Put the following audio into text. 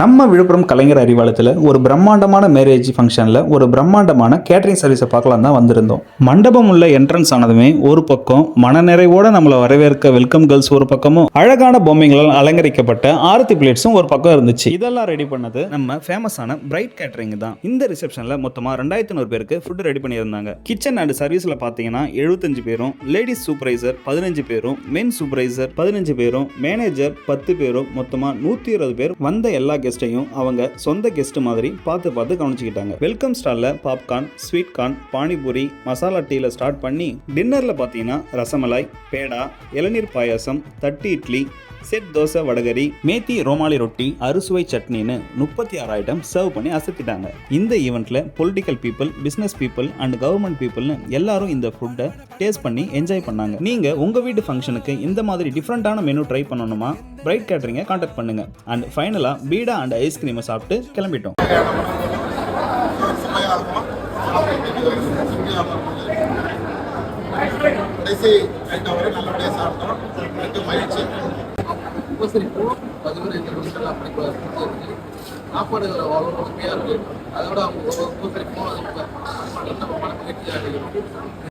நம்ம விழுப்புரம் கலைஞர் அறிவாலயத்தில் ஒரு பிரம்மாண்டமான மேரேஜ் ஃபங்க்ஷனில் ஒரு பிரம்மாண்டமான கேட்டரிங் சர்வீஸை பார்க்கலாம் தான் வந்திருந்தோம். மண்டபம் உள்ள என்ட்ரன்ஸ் ஆனதுமே ஒரு பக்கம் மனநிறைவோடு நம்மளை வரவேற்க வெல்கம் கேர்ள்ஸ் ஒரு பக்கமும் அழகான பொம்மைகளால் அலங்கரிக்கப்பட்ட ஆரத்தி பிளேட்ஸும் ஒரு பக்கம் இருந்துச்சு. இதெல்லாம் ரெடி பண்ணது நம்ம ஃபேமஸான பிரைட் கேட்டரிங் தான். இந்த ரிசப்ஷனில் மொத்தமாக 2500 பேருக்கு ஃபுட் ரெடி பண்ணியிருந்தாங்க. கிச்சன் அண்ட் சர்வீஸில் பார்த்தீங்கன்னா 75 பேரும், லேடிஸ் சூப்பர்வைசர் 15 பேரும், மென் சூப்பர்வைசர் 15 பேரும், மேனேஜர் 10 பேரும், மொத்தமாக 120 பேர் வந்த எல்லா கெஸ்டையும் அவங்க சொந்த கெஸ்ட் மாதிரி பார்த்து கவனிச்சுக்கிட்டாங்க. வெல்கம் ஸ்டால்ல popcorn, sweet corn, panipuri, masala டீல ஸ்டார்ட் பண்ணி டின்னர்ல பார்த்தீங்கன்னா ரசமலாய், பேடா, இளநீர் பாயாசம், தட்டு இட்லி, செட் தோசை, வடகரி, மேத்தி ரோமாலி ரொட்டி, அறுசுவை சட்னின்னு 36 ஐட்டம் சர்வ் பண்ணி அசத்திட்டாங்க. இந்த ஈவெண்ட்ல political people, business people and government பீப்புள்னு எல்லாரும் இந்த ஃபுட்டை டேஸ்ட் பண்ணி என்ஜாய் பண்ணாங்க. நீங்க உங்க வீட்டு ஃபங்க்ஷனுக்கு இந்த மாதிரி டிஃப்ரெண்டான மெனு ட்ரை பண்ணணுமா? பிரைட் கேட்டரிங்கை கான்டாக்ட் பண்ணுங்க. அண்ட் ஃபைனலா பீடா அண்ட் ஐஸ்கிரீமை சாப்பிட்டு கிளம்பிட்டோம். சாப்பாடு அவ்வளோ உண்மையாக இருக்குது. அதோட அவங்க பூசரிப்போம், அது நம்ம மனசு கட்டியாக இருக்குது.